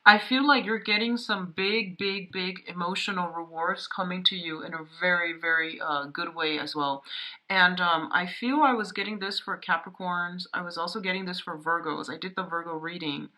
I feel like you're getting some big emotional rewards coming to you in a very good way as well. And I feel I was getting this for Capricorns. I was also getting this for Virgos. I did the Virgo reading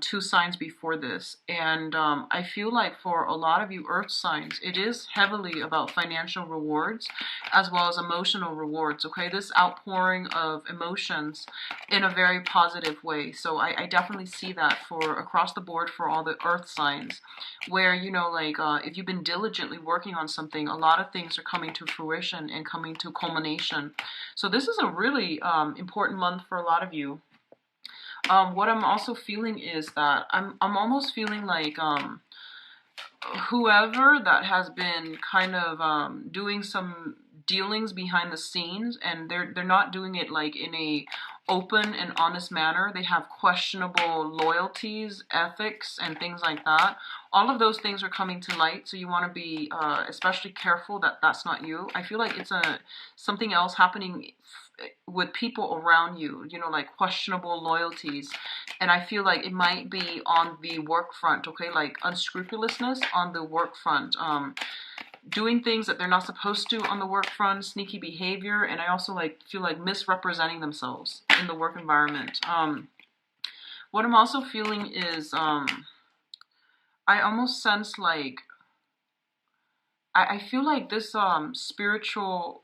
two signs before this. And I feel like for a lot of you earth signs, it is heavily about financial rewards as well as emotional rewards. Okay, this outpouring of emotions in a very positive way. So I definitely see that for across the board for all the earth signs, where, you know, like if you've been diligently working on something, a lot of things are coming to fruition and coming to culmination. So this is a really important month for a lot of you. What I'm also feeling is that I'm almost feeling like whoever that has been kind of doing some dealings behind the scenes, and they're not doing it like in a open and honest manner. They have questionable loyalties, ethics, and things like that. All of those things are coming to light, so you want to be especially careful that that's not you. I feel like it's a something else happening with people around you, you know, like questionable loyalties. And I feel like it might be on the work front, okay, like unscrupulousness on the work front, doing things that they're not supposed to on the work front, sneaky behavior. And I also like feel like misrepresenting themselves in the work environment. What I'm also feeling is I almost sense like I feel like this spiritual,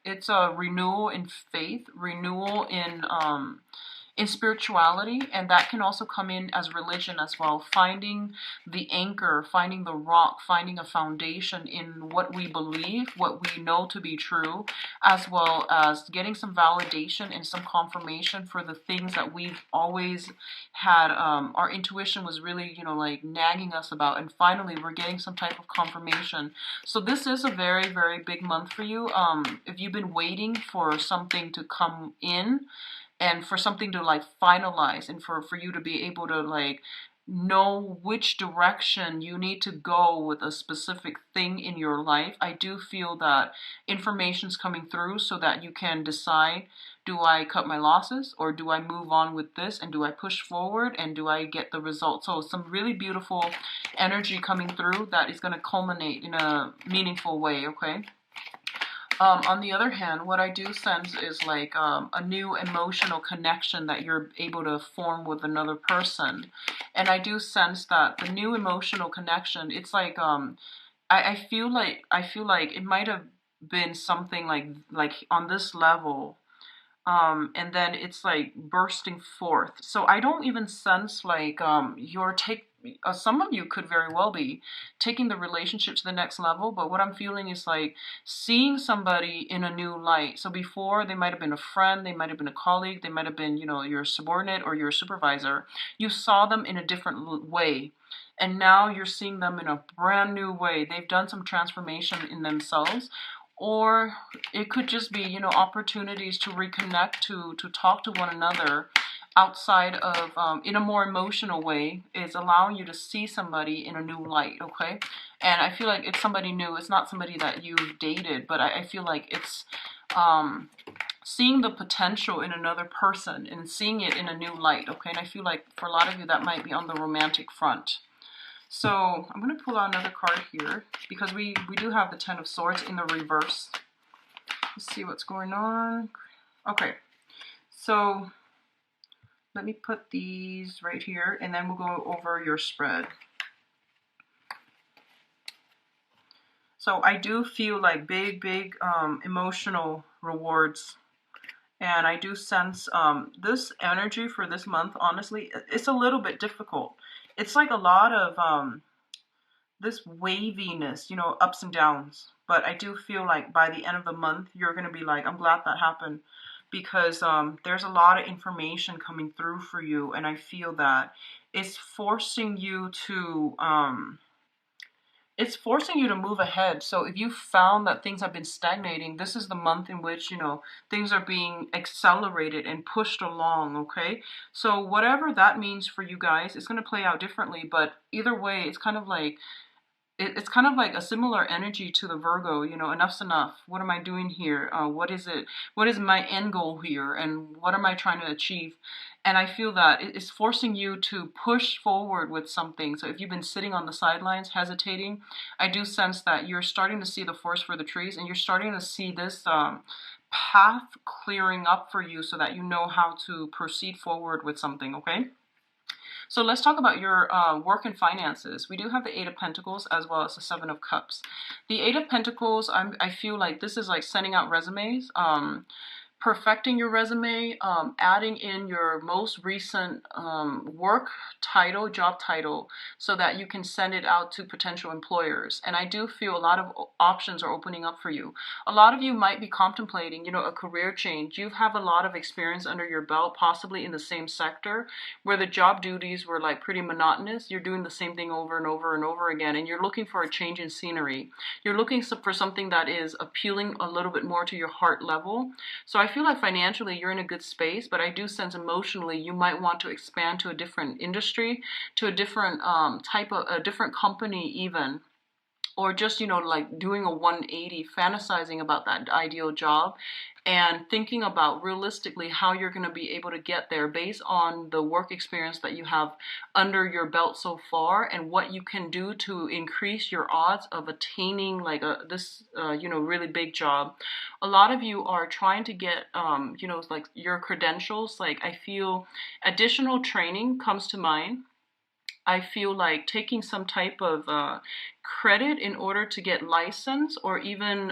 it's a renewal in faith, renewal in spirituality, and that can also come in as religion as well. Finding the anchor, finding the rock, finding a foundation in what we believe, what we know to be true, as well as getting some validation and some confirmation for the things that we've always had. Our intuition was really, you know, like nagging us about, and finally we're getting some type of confirmation. So this is a very big month for you. If you've been waiting for something to come in, and for something to like finalize, and for you to be able to like know which direction you need to go with a specific thing in your life, I do feel that information's coming through so that you can decide, do I cut my losses or do I move on with this, and do I push forward and do I get the results? So some really beautiful energy coming through that is going to culminate in a meaningful way, okay? On the other hand, what I do sense is like a new emotional connection that you're able to form with another person. And I do sense that the new emotional connection, it's like I feel like it might have been something like on this level, and then it's like bursting forth. So I don't even sense like you're take some of you could very well be taking the relationship to the next level, but what I'm feeling is like seeing somebody in a new light. So before, they might have been a friend, they might have been a colleague, they might have been, you know, your subordinate or your supervisor. You saw them in a different way, and now you're seeing them in a brand new way. They've done some transformation in themselves, or it could just be, you know, opportunities to reconnect, to talk to one another outside of in a more emotional way, is allowing you to see somebody in a new light, okay? And I feel like it's somebody new. It's not somebody that you've dated, but I feel like it's seeing the potential in another person and seeing it in a new light, okay? And I feel like for a lot of you that might be on the romantic front. So I'm going to pull out another card here because we do have the Ten of Swords in the reverse. Let's see what's going on. Okay, so let me put these right here, and then we'll go over your spread. So I do feel like big emotional rewards. And I do sense this energy for this month, honestly, it's a little bit difficult. It's like a lot of this waviness, you know, ups and downs. But I do feel like by the end of the month, you're going to be like, I'm glad that happened, because there's a lot of information coming through for you. And I feel that it's forcing you to move ahead. So if you found that things have been stagnating, this is the month in which, you know, things are being accelerated and pushed along, okay? So whatever that means for you guys, it's going to play out differently, but either way, it's kind of like it's kind of like a similar energy to the Virgo, you know, enough's enough. What am I doing here? What is it? What is my end goal here? And what am I trying to achieve? And I feel that it's forcing you to push forward with something. So if you've been sitting on the sidelines, hesitating, I do sense that you're starting to see the forest for the trees, and you're starting to see this path clearing up for you so that you know how to proceed forward with something, okay? So let's talk about your work and finances. We do have the Eight of Pentacles as well as the Seven of Cups. The Eight of Pentacles, I feel like this is like sending out resumes, perfecting your resume, adding in your most recent work title, job title, so that you can send it out to potential employers. And I do feel a lot of options are opening up for you. A lot of you might be contemplating, you know, a career change. You have a lot of experience under your belt, possibly in the same sector, where the job duties were like pretty monotonous. You're doing the same thing over and over and over again, and you're looking for a change in scenery. You're looking for something that is appealing a little bit more to your heart level. So I feel like financially you're in a good space, but I do sense emotionally you might want to expand to a different industry, to a different a different company even, or just, you know, like doing a 180, fantasizing about that ideal job and thinking about realistically how you're going to be able to get there based on the work experience that you have under your belt so far, and what you can do to increase your odds of attaining like this you know, really big job. A lot of you are trying to get you know, like your credentials. Like I feel additional training comes to mind. I feel like taking some type of credit in order to get license, or even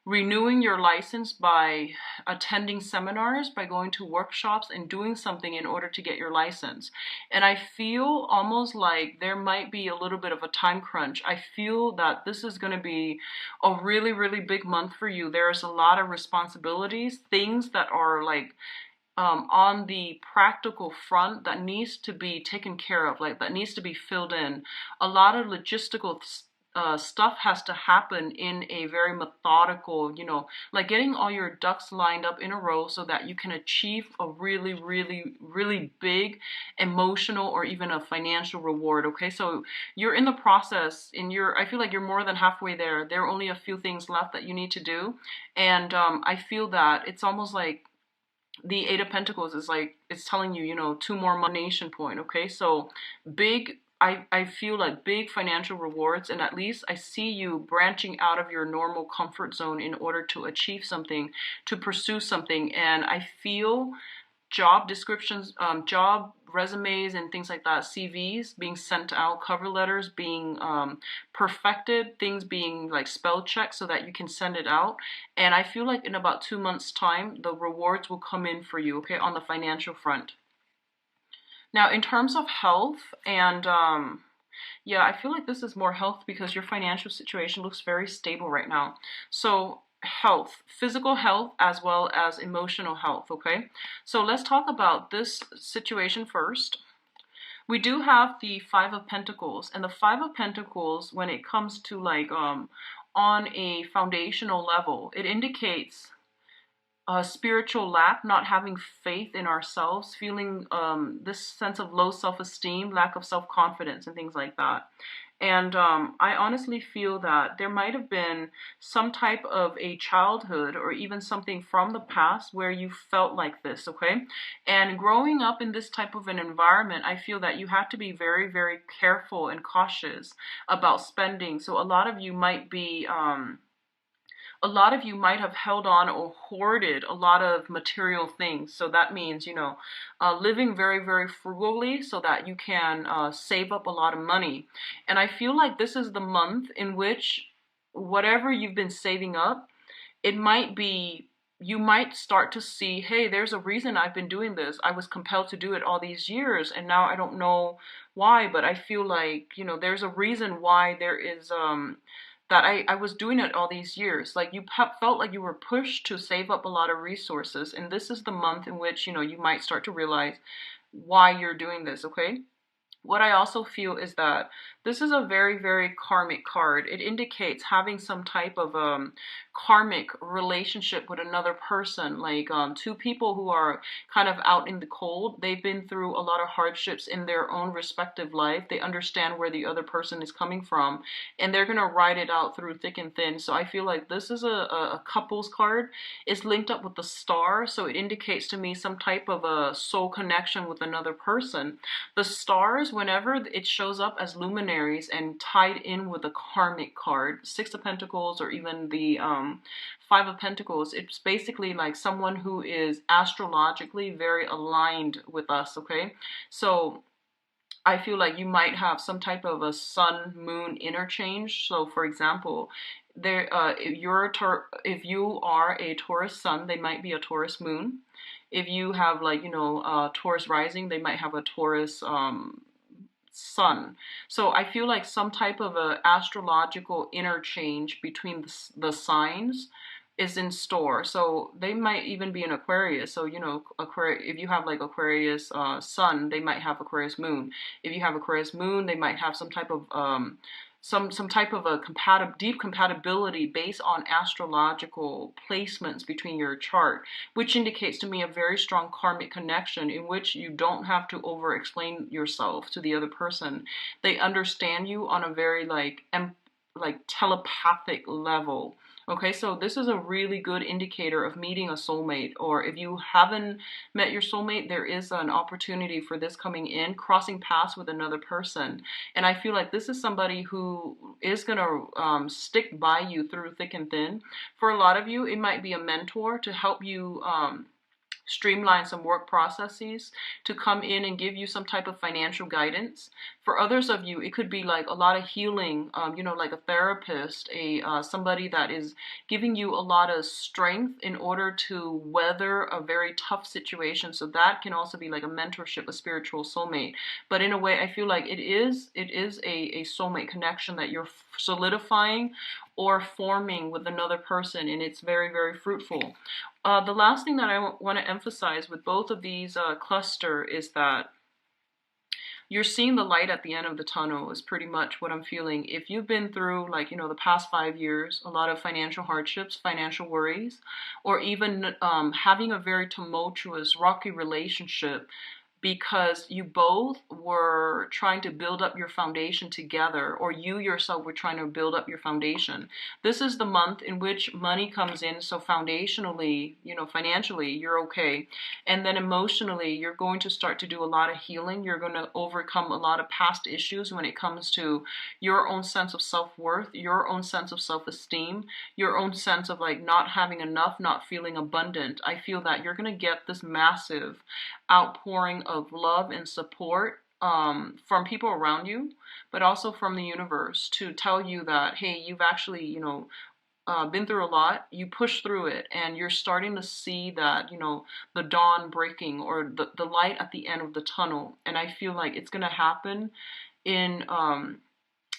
renewing your license by attending seminars, by going to workshops and doing something in order to get your license. And I feel almost like there might be a little bit of a time crunch. I feel that this is going to be a really, really big month for you. There's a lot of responsibilities, things that are like on the practical front that needs to be taken care of, like that needs to be filled in. A lot of logistical stuff has to happen in a very methodical, you know, like getting all your ducks lined up in a row so that you can achieve a really, really, really big emotional or even a financial reward. Okay, so you're in the process, and I feel like you're more than halfway there. There are only a few things left that you need to do, and I feel that it's almost like the Eight of Pentacles is like, it's telling you, you know, two more nation point. Okay, so big, I feel like big financial rewards, and at least I see you branching out of your normal comfort zone in order to achieve something, to pursue something. And I feel job descriptions, job resumes and things like that, CVs being sent out, cover letters being perfected, things being like spell checked so that you can send it out. And I feel like in about 2 months time, the rewards will come in for you, okay, on the financial front. Now, in terms of health and yeah, I feel like this is more health because your financial situation looks very stable right now. So health, physical health as well as emotional health, okay? So let's talk about this situation first. We do have the Five of Pentacles, and the Five of Pentacles, when it comes to like on a foundational level, it indicates a spiritual lack, not having faith in ourselves, feeling this sense of low self-esteem, lack of self-confidence, and things like that. And I honestly feel that there might have been some type of a childhood or even something from the past where you felt like this, okay? And growing up in this type of an environment, I feel that you have to be very, very careful and cautious about spending. So a lot of you might be have held on or hoarded a lot of material things. So that means, you know, living very, very frugally so that you can save up a lot of money. And I feel like this is the month in which whatever you've been saving up, it might be, you might start to see, hey, there's a reason I've been doing this. I was compelled to do it all these years, and now I don't know why, but I feel like, you know, there's a reason why there is that I was doing it all these years. Like you felt like you were pushed to save up a lot of resources. And this is the month in which, you know, you might start to realize why you're doing this, okay? What I also feel is that this is a very, very karmic card. It indicates having some type of karmic relationship with another person, like two people who are kind of out in the cold. They've been through a lot of hardships in their own respective life. They understand where the other person is coming from, and they're going to ride it out through thick and thin. So I feel like this is a couples card. It's linked up with the star, so it indicates to me some type of a soul connection with another person. The stars, whenever it shows up as luminaries and tied in with a karmic card, Six of Pentacles or even the Five of Pentacles, it's basically like someone who is astrologically very aligned with us, okay? So I feel like you might have some type of a sun moon interchange. So for example, if you are a Taurus sun, they might be a Taurus moon. If you have like, Taurus rising, they might have a Taurus sun. So I feel like some type of a astrological interchange between the signs is in store. So they might even be an Aquarius. So, Aquarius, if you have like Aquarius sun, they might have Aquarius moon. If you have Aquarius moon, they might have some type of some type of a deep compatibility based on astrological placements between your chart, which indicates to me a very strong karmic connection in which you don't have to over explain yourself to the other person. They understand you on a very like telepathic level. Okay, so this is a really good indicator of meeting a soulmate, or if you haven't met your soulmate, there is an opportunity for this coming in, crossing paths with another person. And I feel like this is somebody who is going to stick by you through thick and thin. For a lot of you, it might be a mentor to help you streamline some work processes, to come in and give you some type of financial guidance. For others of you, it could be like a lot of healing, like a therapist, somebody that is giving you a lot of strength in order to weather a very tough situation. So that can also be like a mentorship, a spiritual soulmate. But in a way, I feel like it is a soulmate connection that you're solidifying or forming with another person, and it's very, very fruitful. The last thing that I want to emphasize with both of these cluster is that you're seeing the light at the end of the tunnel is pretty much what I'm feeling. If you've been through like, the past 5 years, a lot of financial hardships, financial worries, or even having a very tumultuous, rocky relationship, because you both were trying to build up your foundation together, or you yourself were trying to build up your foundation. This is the month in which money comes in, so foundationally, financially, you're okay. And then emotionally, you're going to start to do a lot of healing. You're going to overcome a lot of past issues when it comes to your own sense of self-worth, your own sense of self-esteem, your own sense of like not having enough, not feeling abundant. I feel that you're going to get this massive outpouring of love and support from people around you, but also from the universe to tell you that, hey, you've actually, been through a lot, you push through it, and you're starting to see that, the dawn breaking or the light at the end of the tunnel. And I feel like it's going to happen in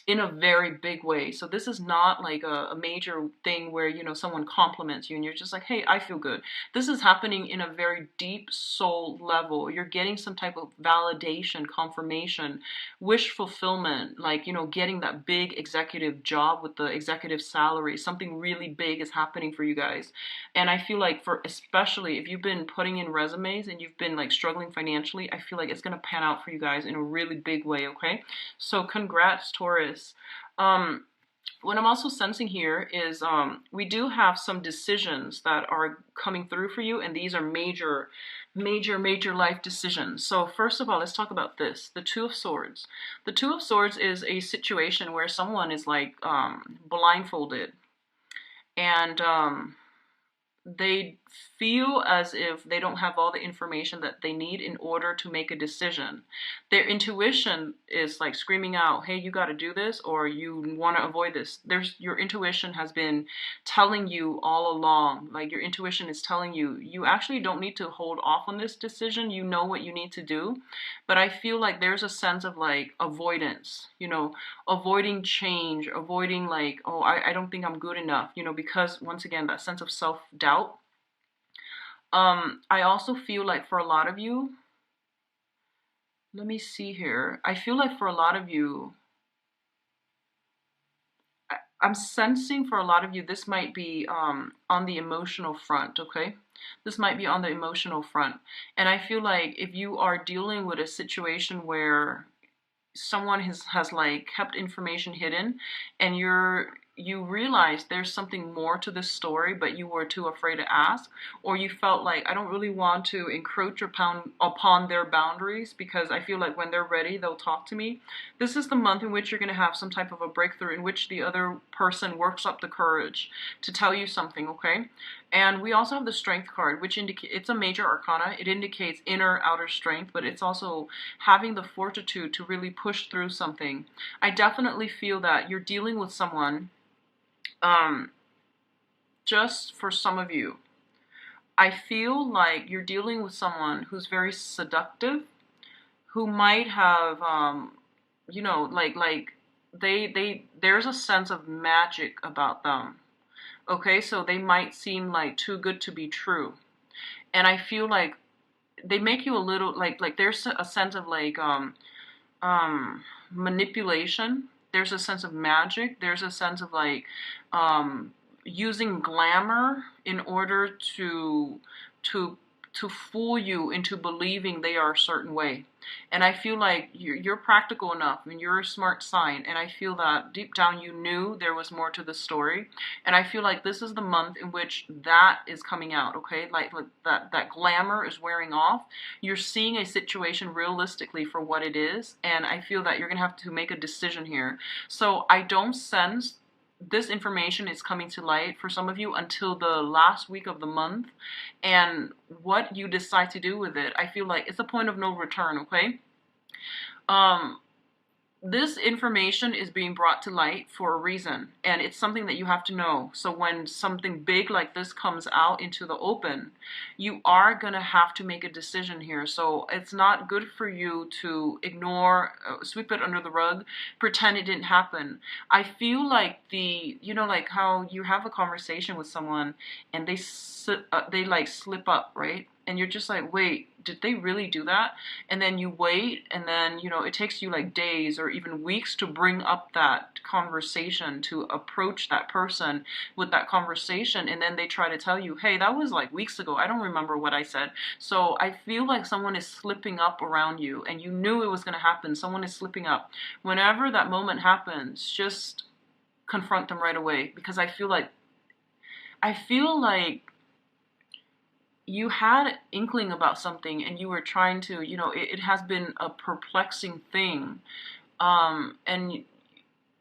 in a very big way. So this is not like a major thing where, someone compliments you and you're just like, hey, I feel good. This is happening in a very deep soul level. You're getting some type of validation, confirmation, wish fulfillment, like, getting that big executive job with the executive salary. Something really big is happening for you guys. And I feel like especially if you've been putting in resumes and you've been like struggling financially, I feel like it's going to pan out for you guys in a really big way, okay? So congrats, Taurus. What I'm also sensing here is we do have some decisions that are coming through for you, and these are major, major, major life decisions. So first of all, let's talk about this, the Two of Swords. The Two of Swords is a situation where someone is like blindfolded, and they feel as if they don't have all the information that they need in order to make a decision. Their intuition is like screaming out, hey, you got to do this, or you want to avoid this. Your intuition has been telling you all along, like your intuition is telling you, you actually don't need to hold off on this decision. You know what you need to do. But I feel like there's a sense of like avoidance, avoiding change, avoiding like, oh, I don't think I'm good enough, because once again, that sense of self-doubt. I also feel like for a lot of you, Let me see here. I feel like for a lot of you, I'm sensing for a lot of you, this might be on the emotional front, okay? This might be on the emotional front. And I feel like if you are dealing with a situation where someone has like kept information hidden, and you realize there's something more to this story, but you were too afraid to ask, or you felt like, I don't really want to encroach upon their boundaries because I feel like when they're ready they'll talk to me. This is the month in which you're going to have some type of a breakthrough in which the other person works up the courage to tell you something, okay? And we also have the strength card, which indicates, it's a major arcana. It indicates inner outer strength, but it's also having the fortitude to really push through something. I definitely feel that you're dealing with someone, just for some of you, I feel like you're dealing with someone who's very seductive, who might have, like there's a sense of magic about them. Okay, so they might seem like too good to be true. And I feel like they make you a little like there's a sense of like manipulation. There's a sense of magic. There's a sense of like using glamour in order to to fool you into believing they are a certain way. And I feel like you're practical enough and you're a smart sign. And I feel that deep down you knew there was more to the story. And I feel like this is the month in which that is coming out, okay? Like that glamour is wearing off. You're seeing a situation realistically for what it is. And I feel that you're going to have to make a decision here. So I don't sense this information is coming to light for some of you until the last week of the month, and what you decide to do with it, I feel like it's a point of no return, okay? This information is being brought to light for a reason, and it's something that you have to know. So when something big like this comes out into the open, you are going to have to make a decision here. So it's not good for you to ignore, sweep it under the rug, pretend it didn't happen. I feel like like how you have a conversation with someone and they like slip up, right? And you're just like, wait, did they really do that? And then you wait, and then, it takes you like days or even weeks to bring up that conversation, to approach that person with that conversation. And then they try to tell you, hey, that was like weeks ago. I don't remember what I said. So I feel like someone is slipping up around you, and you knew it was going to happen. Someone is slipping up. Whenever that moment happens, just confront them right away, because I feel like you had inkling about something and you were trying to, it has been a perplexing thing. And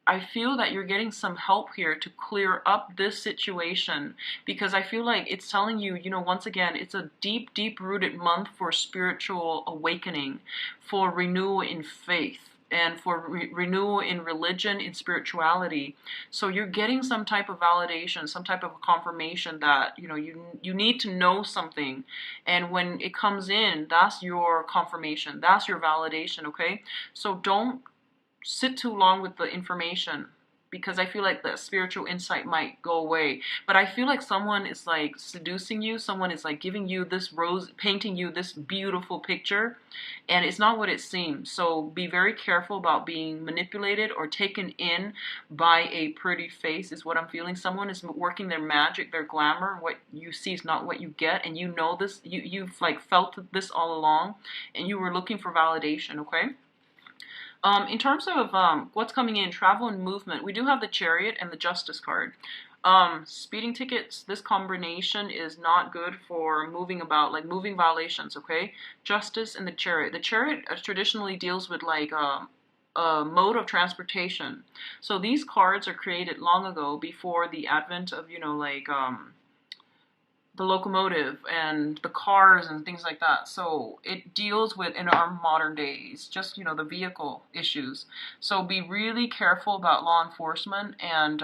I feel that you're getting some help here to clear up this situation, because I feel like it's telling you, once again, it's a deep, deep rooted month for spiritual awakening, for renewal in faith, and for renewal in religion, in spirituality. So you're getting some type of validation, some type of confirmation that, you need to know something. And when it comes in, that's your confirmation, that's your validation, okay? So don't sit too long with the information, because I feel like the spiritual insight might go away. But I feel like someone is like seducing you, someone is like giving you this rose, painting you this beautiful picture, and it's not what it seems. So be very careful about being manipulated or taken in by a pretty face, is what I'm feeling. Someone is working their magic, their glamour. What you see is not what you get, and you know this, you've like felt this all along, and you were looking for validation, okay? In terms of what's coming in, travel and movement, we do have the Chariot and the Justice card. Speeding tickets, this combination is not good for moving about, like moving violations, okay? Justice and the Chariot. The Chariot traditionally deals with like a mode of transportation. So these cards are created long ago, before the advent of, the locomotive and the cars and things like that. So it deals with, in our modern days, just, the vehicle issues. So be really careful about law enforcement and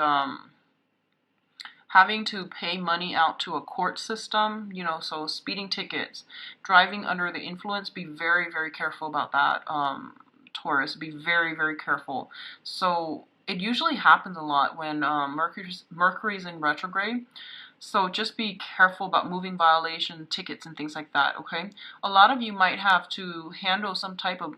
having to pay money out to a court system, so speeding tickets, driving under the influence, be very, very careful about that. Taurus, be very, very careful. So it usually happens a lot when Mercury's in retrograde. So just be careful about moving violation tickets and things like that, okay? A lot of you might have to handle some type of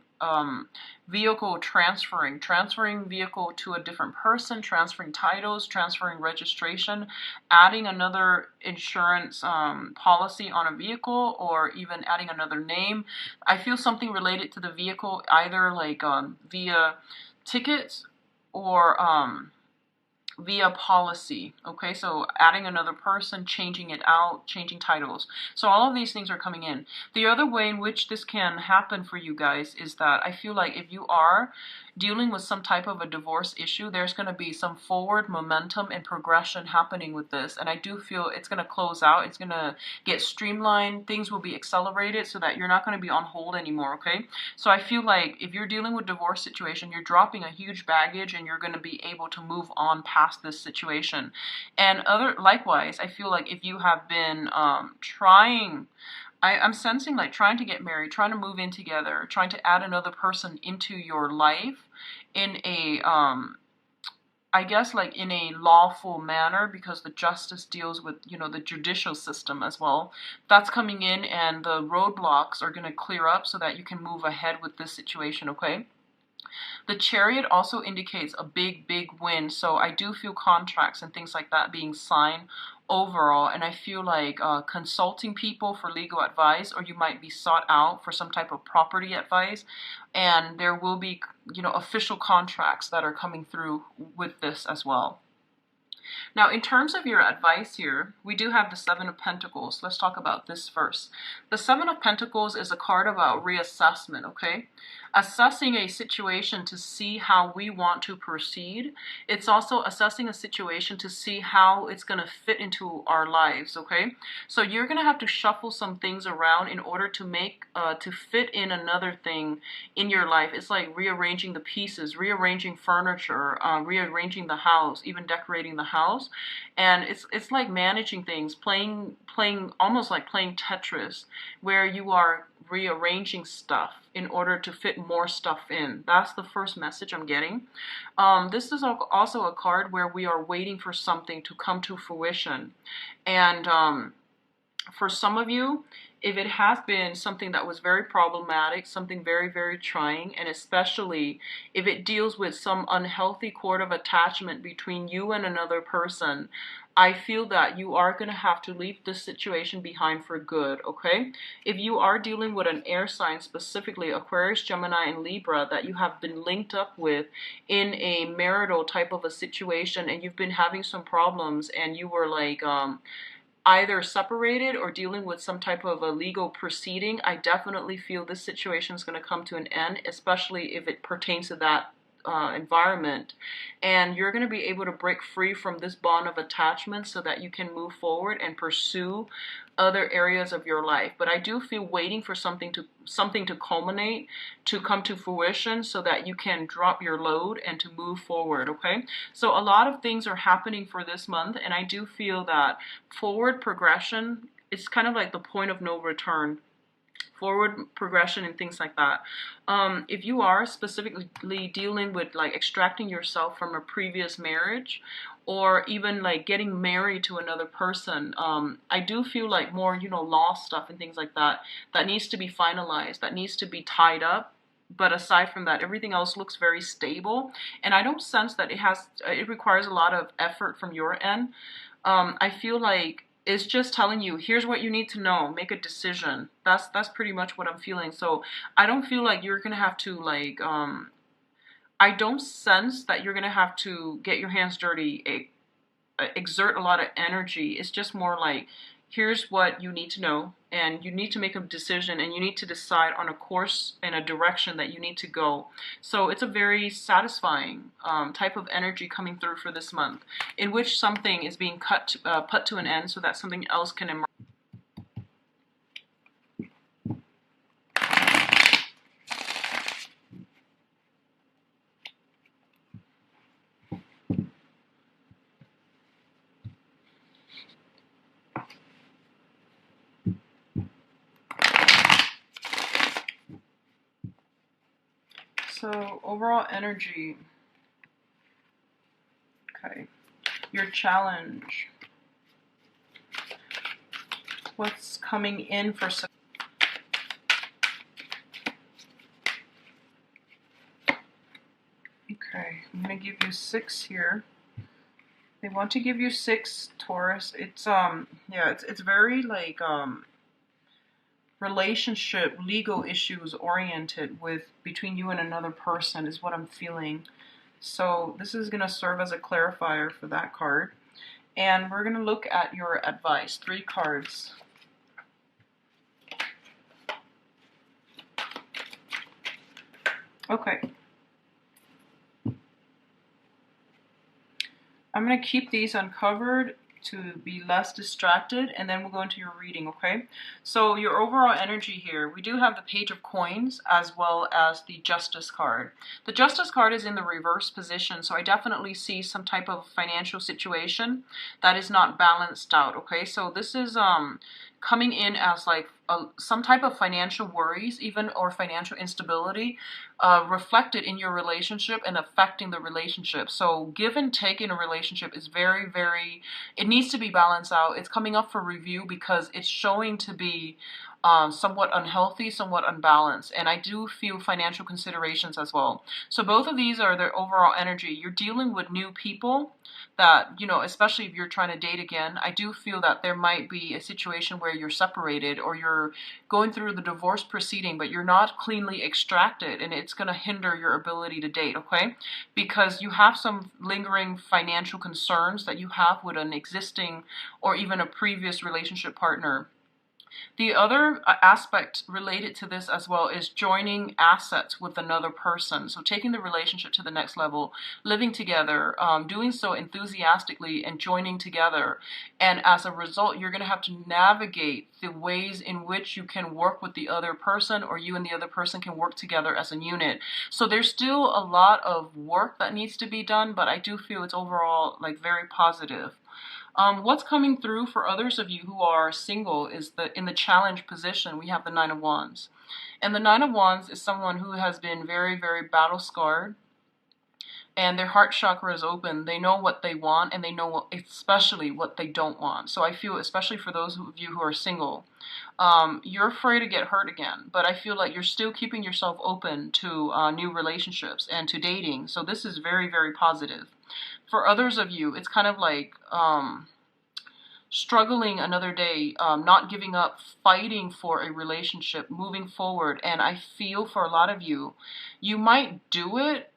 vehicle transferring vehicle to a different person, transferring titles, transferring registration, adding another insurance policy on a vehicle, or even adding another name. I feel something related to the vehicle, either like via tickets or via policy. Okay, so adding another person, changing it out, changing titles. So all of these things are coming in. The other way in which this can happen for you guys is that I feel like if you are dealing with some type of a divorce issue, there's going to be some forward momentum and progression happening with this. And I do feel it's going to close out. It's going to get streamlined. Things will be accelerated so that you're not going to be on hold anymore. Okay, so I feel like if you're dealing with divorce situation, you're dropping a huge baggage and you're going to be able to move on past this situation. And likewise, I feel like if you have been trying, I'm sensing like trying to get married, trying to move in together, trying to add another person into your life in a I guess like in a lawful manner, because the justice deals with, you know, the judicial system as well. That's coming in, and the roadblocks are going to clear up so that you can move ahead with this situation. Okay. The Chariot also indicates a big, big win. So I do feel contracts and things like that being signed overall. And I feel like consulting people for legal advice, or you might be sought out for some type of property advice. And there will be, you know, official contracts that are coming through with this as well. Now, in terms of your advice here, we do have the Seven of Pentacles. Let's talk about this first. The Seven of Pentacles is a card about reassessment, okay? Assessing a situation to see how we want to proceed. It's also assessing a situation to see how it's going to fit into our lives, okay? So you're going to have to shuffle some things around in order to make, to fit in another thing in your life. It's like rearranging the pieces, rearranging furniture, rearranging the house, even decorating the house. And it's like managing things, playing almost like playing Tetris, where you are rearranging stuff in order to fit more stuff in. That's the first message I'm getting. This is also a card where we are waiting for something to come to fruition. And for some of you, if it has been something that was very problematic, something very, very trying, and especially if it deals with some unhealthy cord of attachment between you and another person, I feel that you are going to have to leave this situation behind for good, okay? If you are dealing with an air sign, specifically Aquarius, Gemini, and Libra, that you have been linked up with in a marital type of a situation, and you've been having some problems, and you were like, either separated or dealing with some type of a legal proceeding, I definitely feel this situation is going to come to an end, especially if it pertains to that environment. And you're going to be able to break free from this bond of attachment so that you can move forward and pursue other areas of your life. But I do feel waiting for something to culminate, to come to fruition, so that you can drop your load and to move forward, okay? So a lot of things are happening for this month, and I do feel that forward progression is kind of like the point of no return. Forward progression and things like that. If you are specifically dealing with like extracting yourself from a previous marriage, or even like getting married to another person, I do feel like more, you know, law stuff and things like that, that needs to be finalized, that needs to be tied up. But aside from that, everything else looks very stable. And I don't sense that it requires a lot of effort from your end. I feel like it's just telling you, here's what you need to know, make a decision. That's pretty much what I'm feeling. So I don't feel like you're gonna have to like I don't sense that you're gonna have to get your hands dirty, exert a lot of energy. It's just more like, here's what you need to know, and you need to make a decision, and you need to decide on a course and a direction that you need to go. So it's a very satisfying type of energy coming through for this month, in which something is being put to an end so that something else can emerge. So overall energy, okay, your challenge, what's coming in for Okay, I'm gonna give you 6 here. They want to give you 6, Taurus. It's yeah, it's very like relationship, legal issues oriented with between you and another person is what I'm feeling. So this is gonna serve as a clarifier for that card. And we're gonna look at your advice. 3 cards. Okay. I'm going to keep these uncovered to be less distracted, and then we'll go into your reading, okay? So your overall energy here, we do have the Page of Coins as well as the Justice card. The Justice card is in the reverse position, so I definitely see some type of financial situation that is not balanced out, okay? So this is coming in as like some type of financial worries even, or financial instability reflected in your relationship and affecting the relationship. So give and take in a relationship is very, very, it needs to be balanced out. It's coming up for review because it's showing to be somewhat unhealthy, somewhat unbalanced. And I do feel financial considerations as well. So both of these are their overall energy. You're dealing with new people that, you know, especially if you're trying to date again, I do feel that there might be a situation where you're separated or you're going through the divorce proceeding, but you're not cleanly extracted, and it's going to hinder your ability to date, okay? Because you have some lingering financial concerns that you have with an existing or even a previous relationship partner. The other aspect related to this as well is joining assets with another person. So taking the relationship to the next level, living together, doing so enthusiastically and joining together. And as a result, you're going to have to navigate the ways in which you can work with the other person, or you and the other person can work together as a unit. So there's still a lot of work that needs to be done, but I do feel it's overall like very positive. What's coming through for others of you who are single is that in the challenge position, we have the Nine of Wands. And the Nine of Wands is someone who has been very, very battle scarred, and their heart chakra is open. They know what they want, and they know especially what they don't want. So I feel, especially for those of you who are single, you're afraid to get hurt again, but I feel like you're still keeping yourself open to new relationships and to dating. So this is very, very positive. For others of you, it's kind of like struggling another day, not giving up, fighting for a relationship, moving forward. And I feel for a lot of you, you might do it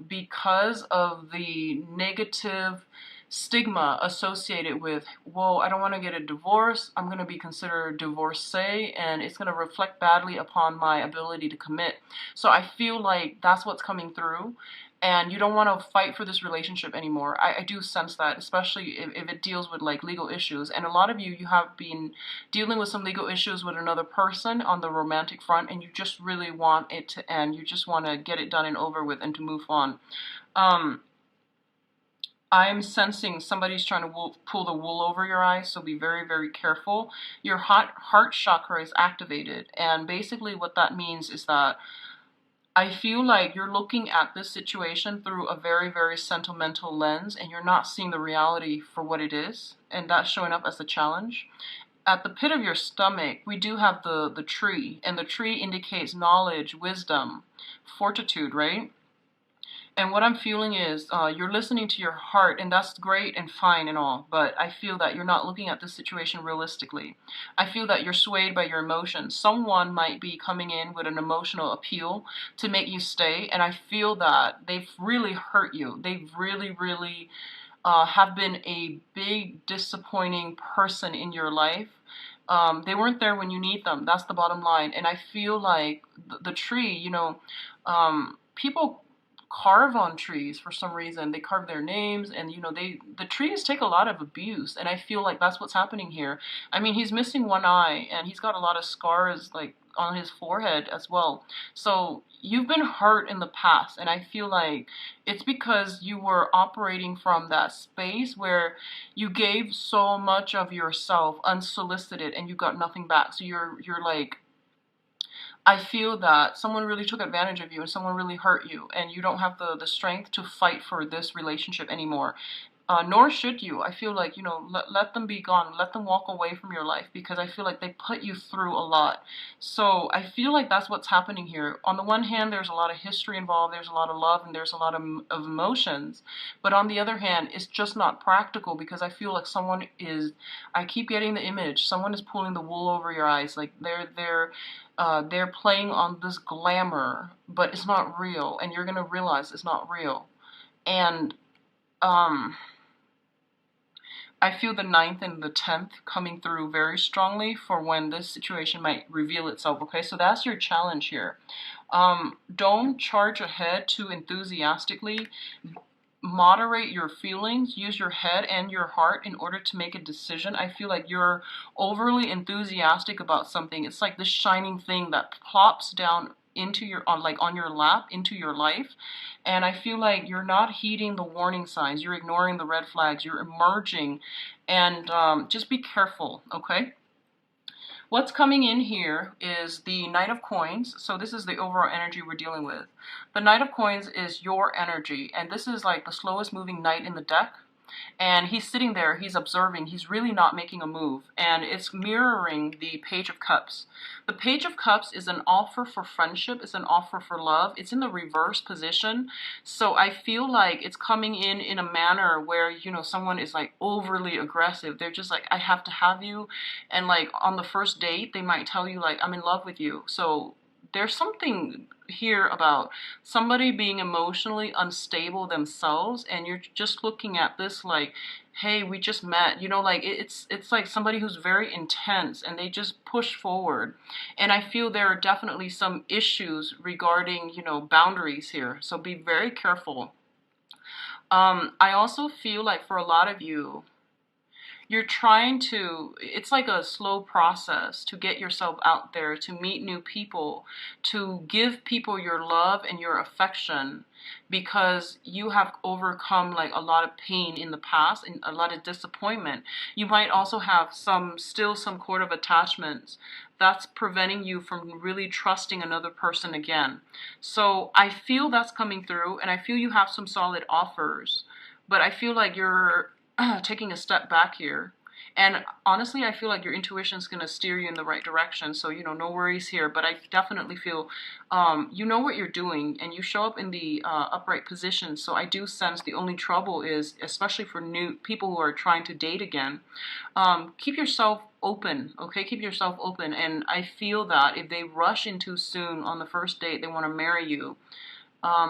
because of the negative stigma associated with, whoa, I don't want to get a divorce. I'm going to be considered a divorcee, and it's going to reflect badly upon my ability to commit. So I feel like that's what's coming through. And you don't want to fight for this relationship anymore. I do sense that, especially if it deals with like legal issues. And a lot of you have been dealing with some legal issues with another person on the romantic front, and you just really want it to end. You just want to get it done and over with and to move on. I'm sensing somebody's trying to pull the wool over your eyes, so be very, very careful. Your heart chakra is activated, and basically what that means is that I feel like you're looking at this situation through a very, very sentimental lens, and you're not seeing the reality for what it is, and that's showing up as a challenge. At the pit of your stomach, we do have the tree, and the tree indicates knowledge, wisdom, fortitude, right? And what I'm feeling is you're listening to your heart, and that's great and fine and all, but I feel that you're not looking at this situation realistically. I feel that you're swayed by your emotions. Someone might be coming in with an emotional appeal to make you stay, and I feel that they've really hurt you. They've really, really have been a big disappointing person in your life. They weren't there when you need them. That's the bottom line. And I feel like the tree, you know, people carve on trees for some reason. They carve their names, and you know, the trees take a lot of abuse, and I feel like that's what's happening here. I mean, he's missing one eye, and he's got a lot of scars like on his forehead as well. So you've been hurt in the past, and I feel like it's because you were operating from that space where you gave so much of yourself unsolicited and you got nothing back. So you're like, I feel that someone really took advantage of you and someone really hurt you, and you don't have the strength to fight for this relationship anymore. Nor should you. I feel like, let them be gone. Let them walk away from your life, because I feel like they put you through a lot. So I feel like that's what's happening here. On the one hand, there's a lot of history involved, there's a lot of love, and there's a lot of emotions. But on the other hand, it's just not practical, because I feel like I keep getting the image, someone is pulling the wool over your eyes. Like they're playing on this glamour, but it's not real, and you're going to realize it's not real. And, I feel the ninth and the 10th coming through very strongly for when this situation might reveal itself, okay? So that's your challenge here. Don't charge ahead too enthusiastically. Moderate your feelings. Use your head and your heart in order to make a decision. I feel like you're overly enthusiastic about something. It's like this shining thing that plops down into on your lap into your life, and I feel like you're not heeding the warning signs. You're ignoring the red flags. You're emerging, and just be careful, okay? What's coming in here is the Knight of Coins. So this is the overall energy we're dealing with. The Knight of Coins is your energy, and this is like the slowest moving knight in the deck. And he's sitting there, he's observing, he's really not making a move. And it's mirroring the Page of Cups. The Page of Cups is an offer for friendship, it's an offer for love. It's in the reverse position. So I feel like it's coming in a manner where, someone is like overly aggressive. They're just like, I have to have you. And like on the first date, they might tell you like, I'm in love with you. So there's something here about somebody being emotionally unstable themselves, and you're just looking at this like, hey, we just met, like it's like somebody who's very intense and they just push forward. And I feel there are definitely some issues regarding, boundaries here, so be very careful. I also feel like for a lot of you, it's like a slow process to get yourself out there, to meet new people, to give people your love and your affection, because you have overcome like a lot of pain in the past and a lot of disappointment. You might also have some sort of attachments that's preventing you from really trusting another person again. So I feel that's coming through, and I feel you have some solid offers, but I feel like you're taking a step back here. And honestly, I feel like your intuition is going to steer you in the right direction. So, no worries here. But I definitely feel you know what you're doing, and you show up in the upright position. So I do sense the only trouble is, especially for new people who are trying to date again, keep yourself open, okay? Keep yourself open. And I feel that if they rush in too soon on the first date, they want to marry you,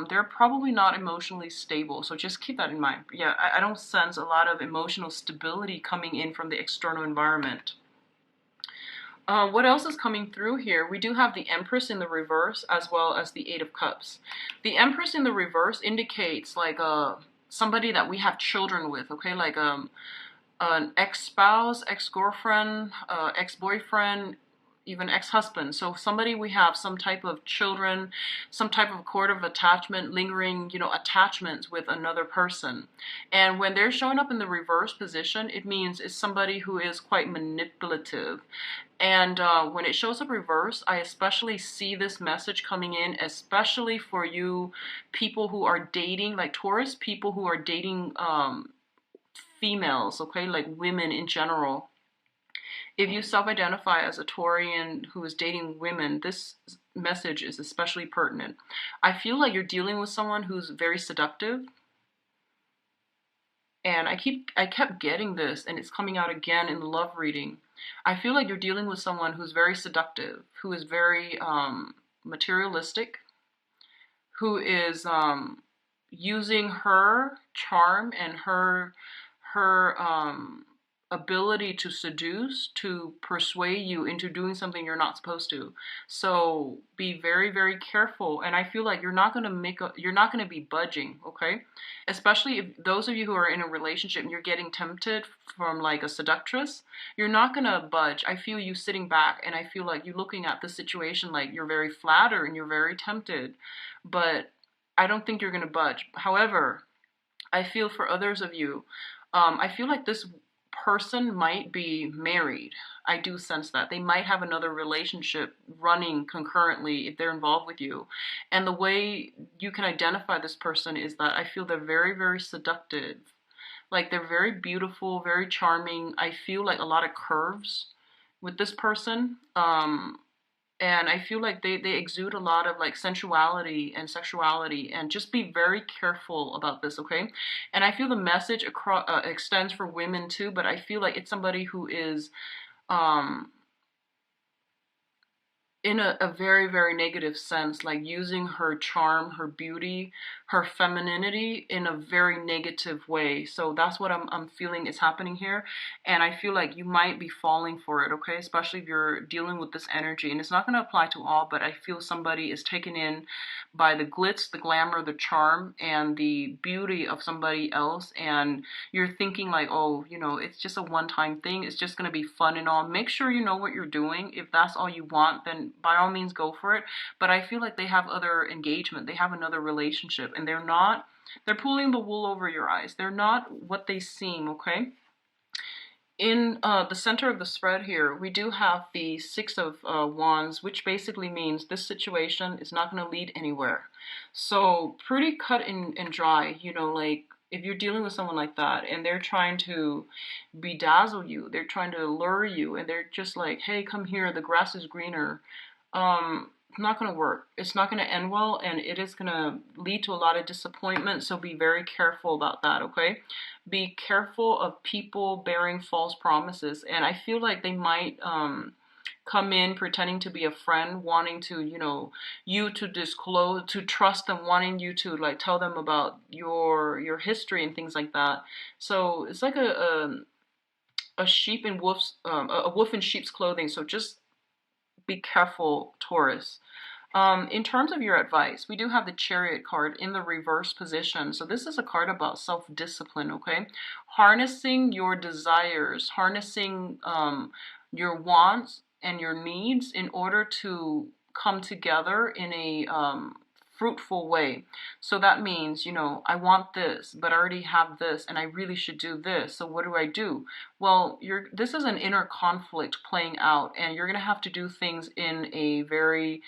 they're probably not emotionally stable. So just keep that in mind. Yeah, I don't sense a lot of emotional stability coming in from the external environment. What else is coming through here? We do have the Empress in the reverse, as well as the Eight of Cups. The Empress in the reverse indicates like somebody that we have children with, okay? Like an ex-spouse, ex-girlfriend, ex-boyfriend, even ex-husband. So somebody we have some type of children, some type of cord of attachment, lingering, attachments with another person. And when they're showing up in the reverse position, it means it's somebody who is quite manipulative. And when it shows up reverse, I especially see this message coming in, especially for you people who are dating, like Taurus, people who are dating females, okay, like women in general. If you self-identify as a Taurian who is dating women, this message is especially pertinent. I feel like you're dealing with someone who's very seductive. And I kept getting this, and it's coming out again in the love reading. I feel like you're dealing with someone who's very seductive, who is very materialistic, who is using her charm and her ability to seduce to persuade you into doing something you're not supposed to. So be very, very careful. And I feel like you're not going to be budging, okay? Especially if those of you who are in a relationship and you're getting tempted from like a seductress, you're not going to budge. I feel you sitting back, and I feel like you looking at the situation like you're very flattered and you're very tempted, but I don't think you're going to budge. However, I feel for others of you, I feel like this person might be married. I do sense that. They might have another relationship running concurrently if they're involved with you. And the way you can identify this person is that I feel they're very, very seductive. Like they're very beautiful, very charming. I feel like a lot of curves with this person. And I feel like they exude a lot of like sensuality and sexuality, and just be very careful about this, okay? And I feel the message across extends for women too, but I feel like it's somebody who is um in a very, very negative sense, like using her charm, her beauty, her femininity in a very negative way. So that's what I'm feeling is happening here. And I feel like you might be falling for it, okay? Especially if you're dealing with this energy. And it's not going to apply to all, but I feel somebody is taken in by the glitz, the glamour, the charm, and the beauty of somebody else. And you're thinking like, oh, you know, it's just a one-time thing. It's just going to be fun and all. Make sure you know what you're doing. If that's all you want, then by all means go for it. But I feel like they have other engagement. They have another relationship, and they're pulling the wool over your eyes. They're not what they seem, okay? In the center of the spread here, we do have the Six of Wands, which basically means this situation is not going to lead anywhere. So pretty cut and dry, you know, like if you're dealing with someone like that and they're trying to bedazzle you, they're trying to lure you, and they're just like, hey, come here, the grass is greener. It's not going to work. It's not going to end well, and it is going to lead to a lot of disappointment. So be very careful about that, okay? Be careful of people bearing false promises. And I feel like they might come in pretending to be a friend, wanting to, you know, you to disclose, to trust them, wanting you to like tell them about your history and things like that. So it's like a sheep in wolf's a wolf in sheep's clothing. So just be careful, Taurus. In terms of your advice, we do have the Chariot card in the reverse position. So this is a card about self-discipline, okay? Harnessing your desires, harnessing your wants and your needs in order to come together in a fruitful way. So that means, you know, I want this, but I already have this, and I really should do this. So what do I do? Well, this is an inner conflict playing out, and you're going to have to do things in a very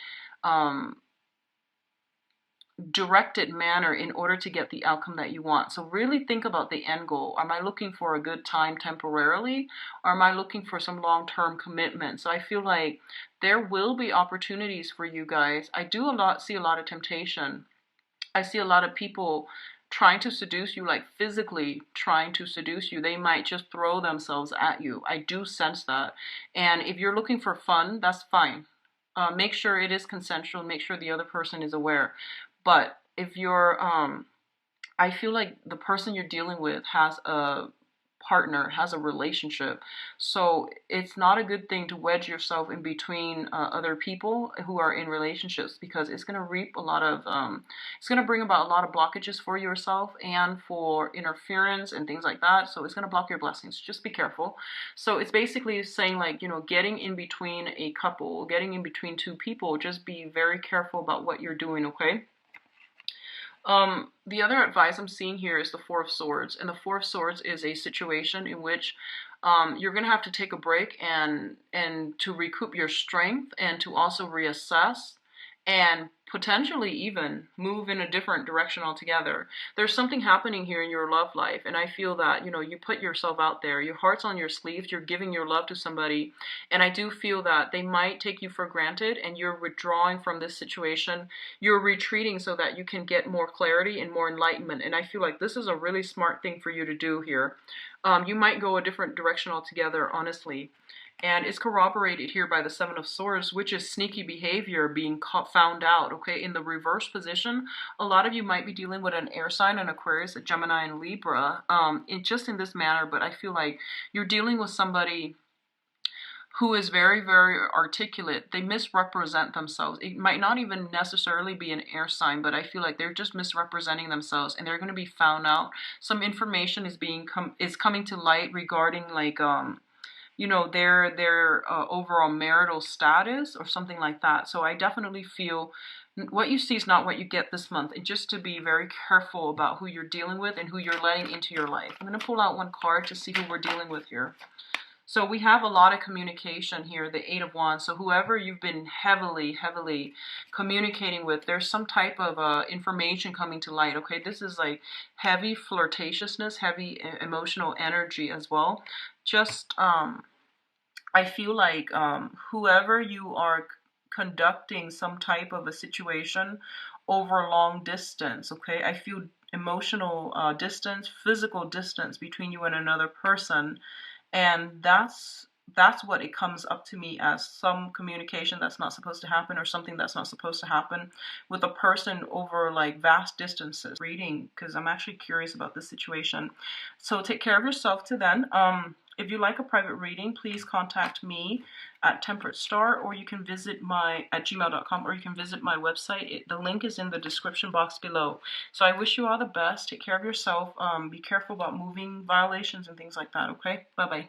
directed manner in order to get the outcome that you want. So really think about the end goal. Am I looking for a good time temporarily, or am I looking for some long-term commitment? So I feel like there will be opportunities for you guys. I do see a lot of temptation. I see a lot of people trying to seduce you, like physically trying to seduce you. They might just throw themselves at you. I do sense that. And if you're looking for fun, that's fine. Make sure it is consensual. Make sure the other person is aware. But if you're, I feel like the person you're dealing with has a partner, has a relationship. So it's not a good thing to wedge yourself in between other people who are in relationships, because it's going to reap a lot of, it's going to bring about a lot of blockages for yourself and for interference and things like that. So it's going to block your blessings. Just be careful. So it's basically saying like, you know, getting in between a couple, getting in between two people, just be very careful about what you're doing, okay? The other advice I'm seeing here is the Four of Swords, and the Four of Swords is a situation in which you're going to have to take a break and to recoup your strength, and to also reassess and potentially even move in a different direction altogether. There's something happening here in your love life, and I feel that, you know, you put yourself out there, your heart's on your sleeves, you're giving your love to somebody, and I do feel that they might take you for granted, and you're withdrawing from this situation, you're retreating so that you can get more clarity and more enlightenment, and I feel like this is a really smart thing for you to do here. You might go a different direction altogether, honestly. And it's corroborated here by the Seven of Swords, which is sneaky behavior being found out, okay? In the reverse position, a lot of you might be dealing with an air sign, an Aquarius, a Gemini, and Libra, just in this manner, but I feel like you're dealing with somebody who is very, very articulate. They misrepresent themselves. It might not even necessarily be an air sign, but I feel like they're just misrepresenting themselves, and they're going to be found out. Some information is coming to light regarding like you know, their overall marital status or something like that. So I definitely feel what you see is not what you get this month, and just to be very careful about who you're dealing with and who you're letting into your life. I'm going to pull out one card to see who we're dealing with here. So we have a lot of communication here, the Eight of Wands. So whoever you've been heavily communicating with, there's some type of information coming to light, okay? This is like heavy flirtatiousness, heavy emotional energy as well. Just, I feel like whoever you are conducting some type of a situation over a long distance, okay? I feel emotional distance, physical distance between you and another person, and that's what it comes up to me as, some communication that's not supposed to happen, or something that's not supposed to happen with a person over like vast distances. Reading, because I'm actually curious about this situation. So take care of yourself to then. If you like a private reading, please contact me at Temperate Star, or you can visit at gmail.com, or you can visit my website. The link is in the description box below. So I wish you all the best. Take care of yourself. Be careful about moving violations and things like that, okay? Bye-bye.